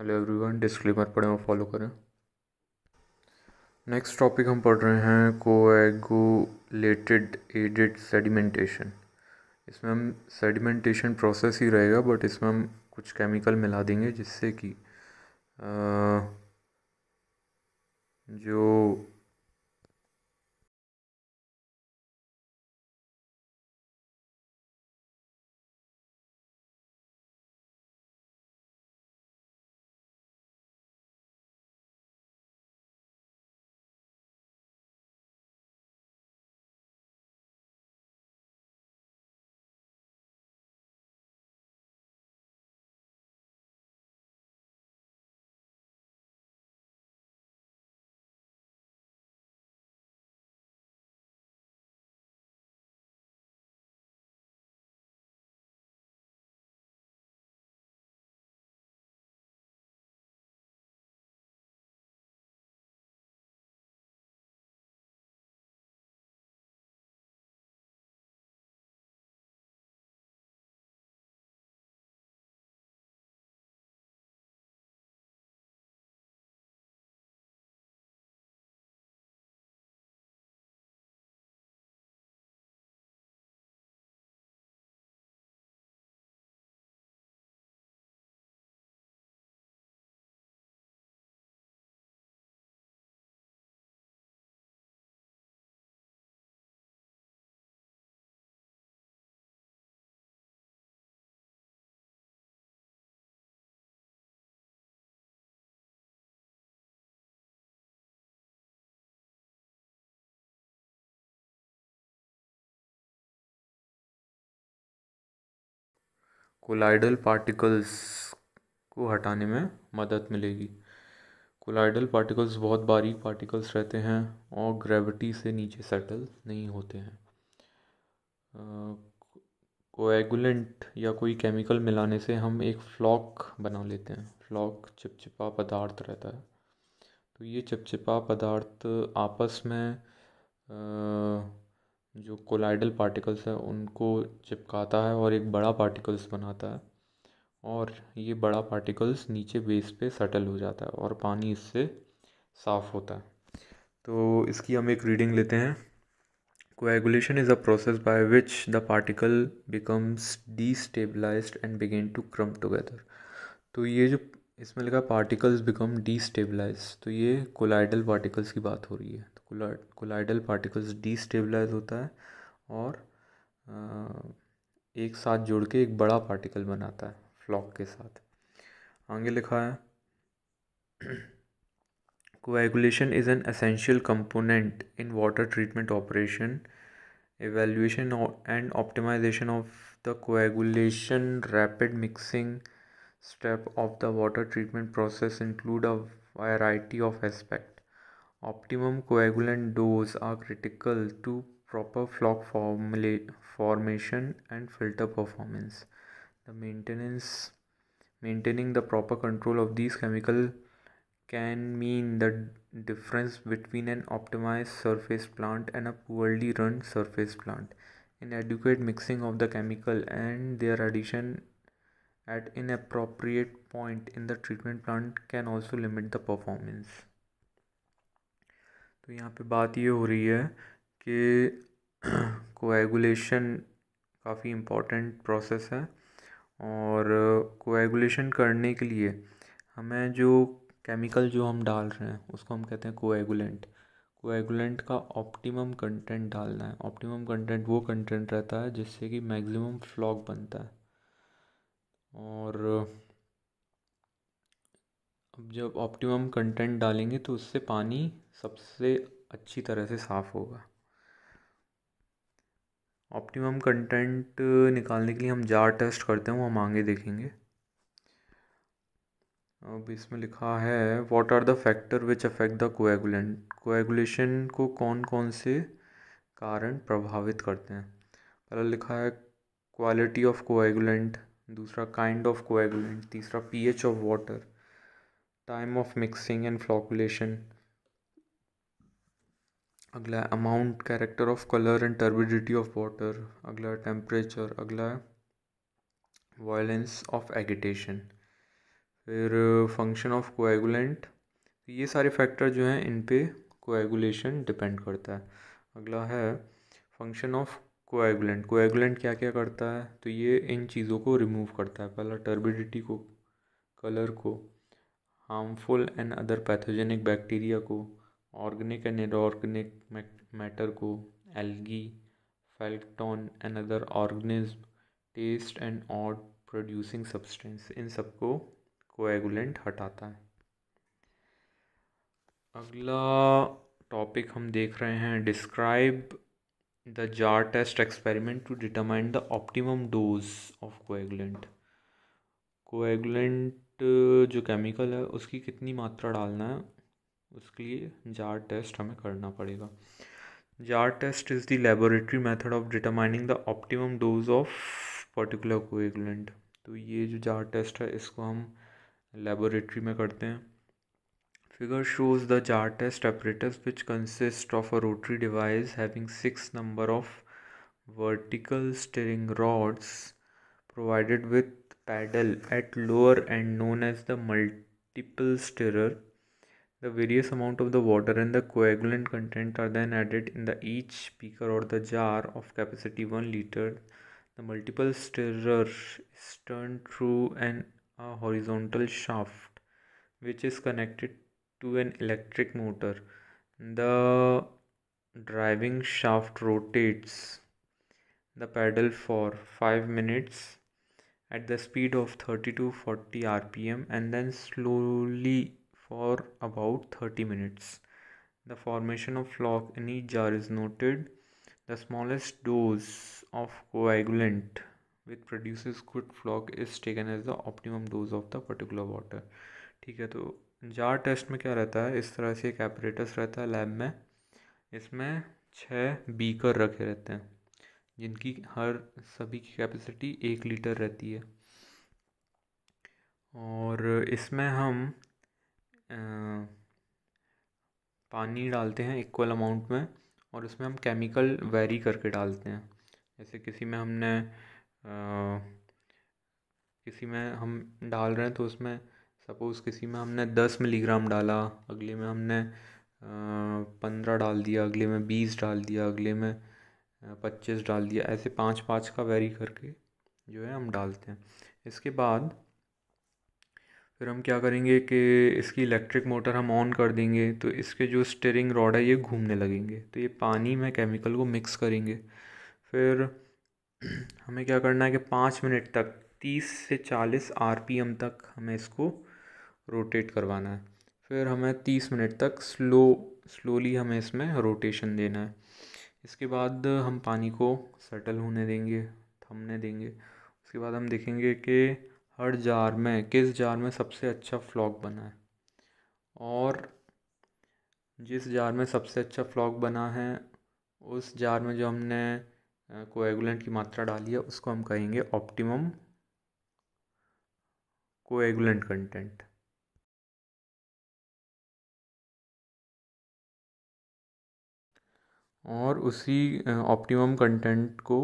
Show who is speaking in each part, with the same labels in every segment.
Speaker 1: Hello everyone, disclaimer पढ़ें और follow करें। नेक्स्ट टॉपिक हम पढ़ रहे हैं कोएगुलेटेड एडेड सेडिमेंटेशन। इसमें हम सेडिमेंटेशन प्रोसेस ही रहेगा, बट इसमें हम कुछ केमिकल मिला देंगे जिससे कि जो कोलाइडल पार्टिकल्स को हटाने में मदद मिलेगी। कोलाइडल पार्टिकल्स बहुत बारीक पार्टिकल्स रहते हैं और ग्रेविटी से नीचे सेटल नहीं होते हैं। कोएगुलेंट या कोई केमिकल मिलाने से हम एक फ्लॉक बना लेते हैं। फ्लॉक चिपचिपा पदार्थ रहता है। तो ये चिपचिपा पदार्थ आपस में जो कोलाइडल पार्टिकल्स हैं उनको चिपकाता है और एक बड़ा पार्टिकल्स बनाता है, और ये बड़ा पार्टिकल्स नीचे बेस पे सेटल हो जाता है और पानी इससे साफ़ होता है। तो इसकी हम एक रीडिंग लेते हैं। Coagulation is a process by which the particle becomes destabilized and begin to clump together। तो ये जो इसमें लिखा पार्टिकल्स बिकम डीस्टेबलाइज, तो ये कोलाइडल पार्टिकल्स की बात हो रही है। तो कोलाइडल पार्टिकल्स डीस्टेबलाइज होता है और एक साथ जुड़ के एक बड़ा पार्टिकल बनाता है फ्लॉक के साथ। आगे लिखा है Coagulation is an essential component in water treatment operation. Evaluation and optimization of the coagulation rapid mixing step of the water treatment process include a variety of aspects. Optimum coagulant dose are critical to proper flock formation and filter performance. The maintaining the proper control of these chemical can mean the difference between an optimized surface plant and a poorly run surface plant. Inadequate mixing of the chemical and their addition at inappropriate point in the treatment plant can also limit the performance। तो यहाँ पे बात ये हो रही है कि coagulation काफ़ी इम्पॉर्टेंट प्रोसेस है, और कोएगुलेशन करने के लिए हमें जो केमिकल जो हम डाल रहे हैं उसको हम कहते हैं कोएगुलेंट। कोएगुलेंट का ऑप्टिमम कंटेंट डालना है। ऑप्टिमम कंटेंट वो कंटेंट रहता है जिससे कि मैक्सिमम फ्लॉक बनता है। और अब जब ऑप्टिमम कंटेंट डालेंगे तो उससे पानी सबसे अच्छी तरह से साफ़ होगा। ऑप्टिमम कंटेंट निकालने के लिए हम जार टेस्ट करते हैं, वो हम आगे देखेंगे। अब इसमें लिखा है what are the factor which affect the coagulant. Coagulation को कौन कौन से कारण प्रभावित करते हैं। पहला लिखा है क्वालिटी ऑफ कोएगुलेंट, दूसरा काइंड ऑफ कोएगुलेंट, तीसरा pH of water, time of mixing and flocculation, अगला amount, character of colour and turbidity of water, अगला टेम्परेचर, अगला वायलेंस ऑफ एगिटेशन। फिर फंक्शन ऑफ कोएगुलेंट, ये सारे फैक्टर जो हैं इन पे कोएगुलेशन डिपेंड करता है। अगला है फंक्शन ऑफ कोएगुलेंट। कोएगुलेंट क्या क्या करता है, तो ये इन चीज़ों को रिमूव करता है। पहला टर्बिडिटी को, कलर को, harmful and other pathogenic bacteria को, ऑर्गेनिक एंड इनऑर्गेनिक मैटर को, algae, plankton and other organism, taste and odour producing substance, इन सबको कोएगुलेंट हटाता है। अगला टॉपिक हम देख रहे हैं, describe the jar test experiment to determine the optimum dose of coagulant. Coagulant जो केमिकल है उसकी कितनी मात्रा डालना है, उसके लिए जार टेस्ट हमें करना पड़ेगा। Jar test is the laboratory method of determining the optimum dose of particular coagulant. तो ये जो जार टेस्ट है इसको हम लेबोरेटरी में करते हैं। Figure shows the jar test apparatus, which consists of a rotary device having 6 number of vertical stirring rods provided with paddle at lower end known as the multiple stirrer. The various amount of the water and the coagulant content are then added in the each beaker or the jar of capacity 1 liter. The multiple stirrer is turned through a horizontal shaft which is connected to an electric motor. The driving shaft rotates the paddle for 5 minutes at the speed of 30 to 40 rpm and then slowly for about 30 minutes. The formation of flock in each jar is noted. The smallest dose of coagulant which produces good flock is taken as the optimum dose of the particular water. ठीक है, तो jar test में क्या रहता है, इस तरह से एक एपरेटस रहता है लैब में। इसमें 6 बीकर रखे रहते हैं जिनकी हर सभी की कैपेसिटी 1 लीटर रहती है। और इसमें हम पानी डालते हैं इक्वल अमाउंट में और उसमें हम केमिकल वेरी करके डालते हैं। जैसे किसी में हम डाल रहे हैं तो उसमें सपोज़ किसी में हमने 10 मिलीग्राम डाला, अगले में हमने 15 डाल दिया, अगले में 20 डाल दिया, अगले में 25 डाल दिया, ऐसे 5-5 का वेरी करके जो है हम डालते हैं। इसके बाद फिर हम क्या करेंगे कि इसकी इलेक्ट्रिक मोटर हम ऑन कर देंगे तो इसके जो स्टीयरिंग रॉड है ये घूमने लगेंगे, तो ये पानी में केमिकल को मिक्स करेंगे। फिर हमें क्या करना है कि 5 मिनट तक 30 से 40 आरपीएम तक हमें इसको रोटेट करवाना है। फिर हमें 30 मिनट तक स्लोली हमें इसमें रोटेशन देना है। इसके बाद हम पानी को सेटल होने देंगे, थमने देंगे। उसके बाद हम देखेंगे कि हर जार में किस जार में सबसे अच्छा फ्लॉक बना है, और जिस जार में सबसे अच्छा फ्लॉक बना है उस जार में जो हमने कोएगुलेंट की मात्रा डाली है उसको हम कहेंगे ऑप्टिमम कोएगुलेंट कंटेंट। और उसी ऑप्टिमम कंटेंट को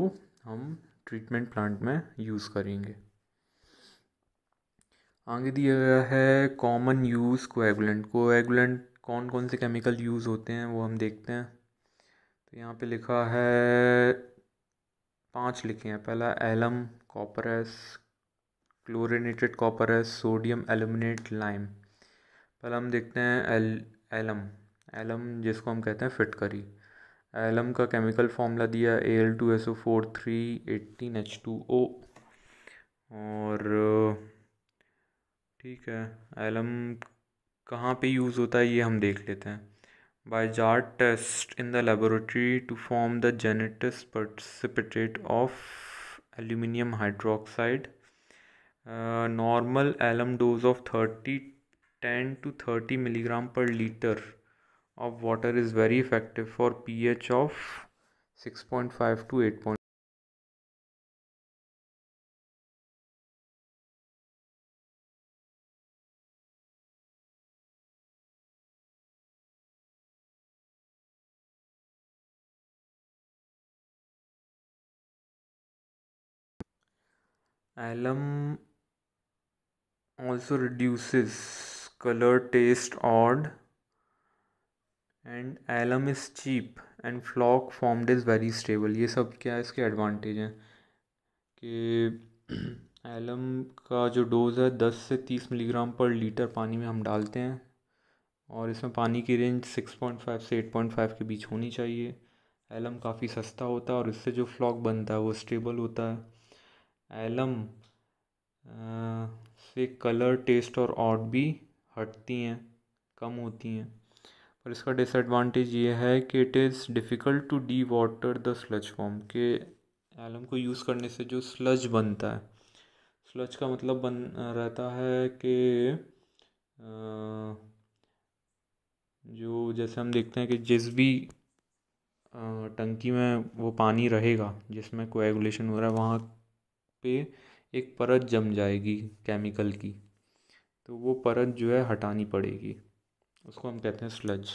Speaker 1: हम ट्रीटमेंट प्लांट में यूज़ करेंगे। आगे दिया गया है कॉमन यूज़ कोएगुलेंट। कोएगुलेंट कौन कौन से केमिकल यूज़ होते हैं वो हम देखते हैं। तो यहाँ पे लिखा है 5 लिखे हैं। पहला alum, copperas, chlorinated copperas, sodium aluminate, lime. पहला हम देखते हैं एलम। एलम जिसको हम कहते हैं फिटकरी। एलम का केमिकल फॉर्मूला दिया Al2SO4 3 18H2O। और ठीक है, एलम कहाँ पे यूज़ होता है ये हम देख लेते हैं। By jar test in the laboratory to form the genetic precipitate of aluminium hydroxide. Normal alum dose of 10 to 30 milligram per liter of water is very effective for pH of 6.5 to 8. Alum also reduces color taste odd and alum is cheap and flock formed is very stable। ये सब क्या है इसके advantage हैं कि alum का जो dose है 10 से 30 मिलीग्राम पर लीटर पानी में हम डालते हैं और इसमें पानी की रेंज 6.5 से 8.5 के बीच होनी चाहिए। एलम काफ़ी सस्ता होता है और इससे जो फ्लॉक बनता है वो स्टेबल होता है। एलम से कलर टेस्ट और ऑड भी हटती हैं, कम होती हैं। पर इसका डिसएडवांटेज ये है कि it is difficult to dewater the sludge form, के एलम को यूज़ करने से जो स्लज बनता है, स्लज का मतलब बन रहता है कि जो जैसे हम देखते हैं कि जिस भी टंकी में वो पानी रहेगा जिसमें कोएगुलेशन हो रहा है वहाँ पे एक परत जम जाएगी केमिकल की, तो वो परत जो है हटानी पड़ेगी, उसको हम कहते हैं स्लज।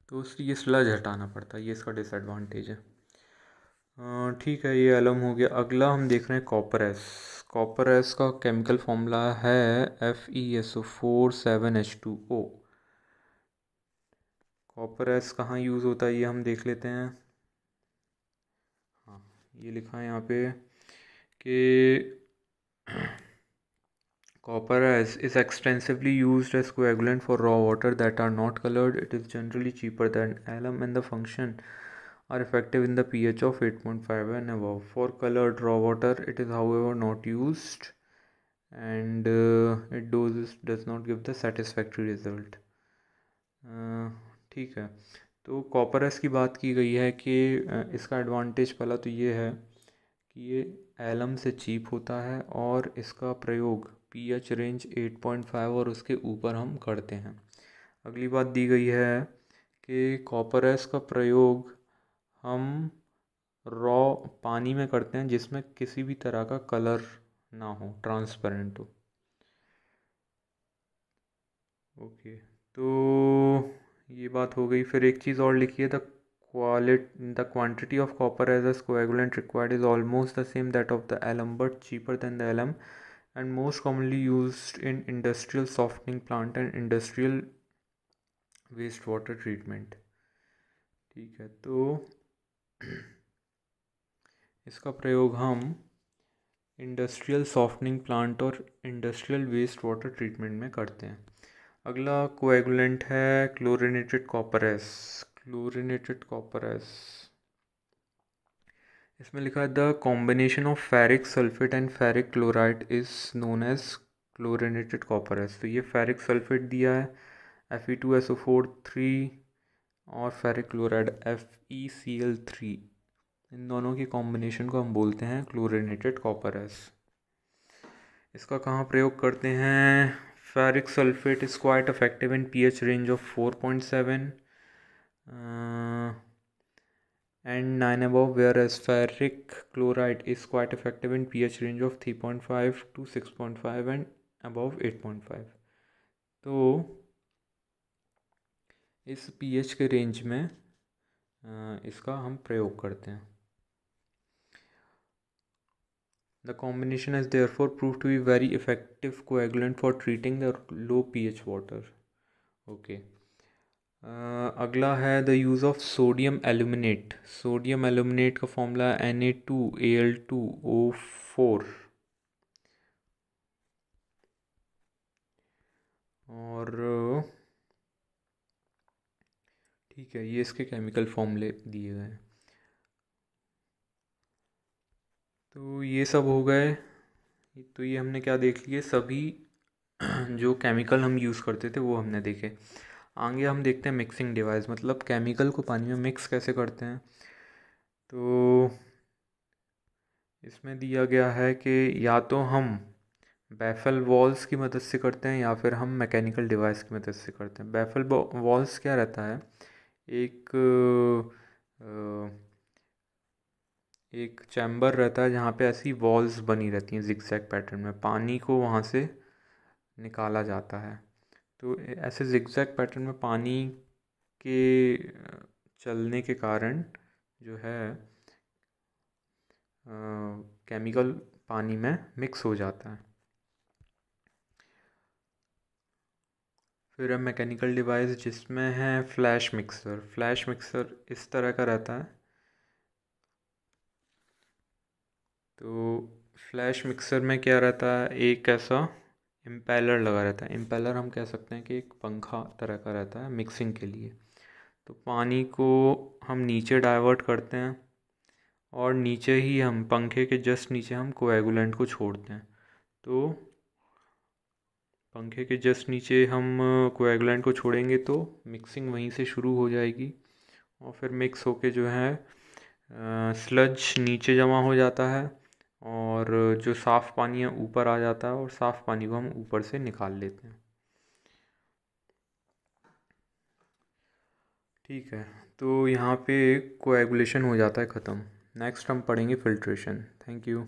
Speaker 1: तो उसलिए स्लज हटाना पड़ता है, ये इसका डिसएडवांटेज है। ठीक है, ये एलम हो गया। अगला हम देख रहे हैं कॉपर एस। कॉपर एस का केमिकल फॉर्मूला है FeSO4 7H2O। कॉपर एस कहाँ यूज़ होता है ये हम देख लेते हैं। हाँ, ये लिखा है यहाँ पे कि copper as is extensively used as coagulant for raw water that are not colored. It is generally cheaper than alum and the function are effective in the pH of 8.5 and above. For colored raw water, it is however not used and it does not give the satisfactory result. ठीक है, तो copper S की बात की गई है कि इसका एडवांटेज पहला तो ये है कि ये एलम से चीप होता है और इसका प्रयोग पीएच रेंज 8.5 और उसके ऊपर हम करते हैं। अगली बात दी गई है कि कॉपर एस का प्रयोग हम रॉ पानी में करते हैं जिसमें किसी भी तरह का कलर ना हो, ट्रांसपेरेंट हो। ओके, तो ये बात हो गई। फिर एक चीज़ और लिखी है, the quantity of copper as a coagulant required is almost the same that of the alum but cheaper than the alum and most commonly used in industrial softening plant and industrial wastewater treatment। ठीक है, तो इसका प्रयोग हम industrial softening plant और industrial waste water treatment में करते हैं। अगला कोएगुलेंट है chlorinated copperas. Chlorinated copperas, इसमें लिखा है the combination of ferric sulphate and ferric chloride is known as chlorinated copperas. तो ये फेरिक सल्फेट दिया है Fe2SO4 3 और फेरिक क्लोराइड FeCl3, इन दोनों की कॉम्बिनेशन को हम बोलते हैं क्लोरिनेटेड कॉपर एस। इसका कहाँ प्रयोग करते हैं? Ferric sulphate is quite effective in pH range of 4.7 and 9 above, whereas ferric chloride is quite effective in pH range of 3.5 to 6.5 and above 8.5। तो इस pH के रेंज में इसका हम प्रयोग करते हैं। The combination has therefore proved to be very effective coagulant for treating the low pH water। Okay, अगला है the use of sodium aluminate. Sodium aluminate का फॉर्मूला Na2Al2O4 और ठीक है, ये इसके केमिकल फॉर्मूले दिए गए हैं। तो ये सब हो गए। तो ये हमने क्या देख लिए, सभी जो केमिकल हम यूज़ करते थे वो हमने देखे। आगे हम देखते हैं मिक्सिंग डिवाइस, मतलब केमिकल को पानी में मिक्स कैसे करते हैं। तो इसमें दिया गया है कि या तो हम बैफल वॉल्स की मदद से करते हैं या फिर हम मैकेनिकल डिवाइस की मदद से करते हैं। बैफल वॉल्स क्या रहता है, एक एक चैम्बर रहता है जहाँ पे ऐसी वॉल्स बनी रहती हैं जिगजैग पैटर्न में, पानी को वहाँ से निकाला जाता है। तो ऐसे जिगजैग पैटर्न में पानी के चलने के कारण जो है केमिकल पानी में मिक्स हो जाता है। फिर है मैकेनिकल डिवाइस जिसमें है फ्लैश मिक्सर। फ्लैश मिक्सर इस तरह का रहता है। तो फ्लैश मिक्सर में क्या रहता है, एक ऐसा इम्पेलर लगा रहता है। इम्पेलर हम कह सकते हैं कि एक पंखा तरह का रहता है मिक्सिंग के लिए। तो पानी को हम नीचे डाइवर्ट करते हैं और नीचे ही हम पंखे के जस्ट नीचे हम कोएगुलेंट को छोड़ते हैं। तो पंखे के जस्ट नीचे हम कोएगुलेंट को छोड़ेंगे तो मिक्सिंग वहीं से शुरू हो जाएगी और फिर मिक्स होके जो है स्लज नीचे जमा हो जाता है और जो साफ़ पानी है ऊपर आ जाता है और साफ़ पानी को हम ऊपर से निकाल लेते हैं। ठीक है, तो यहाँ पे कोएगुलेशन हो जाता है ख़त्म। नेक्स्ट हम पढ़ेंगे फिल्ट्रेशन। Thank you.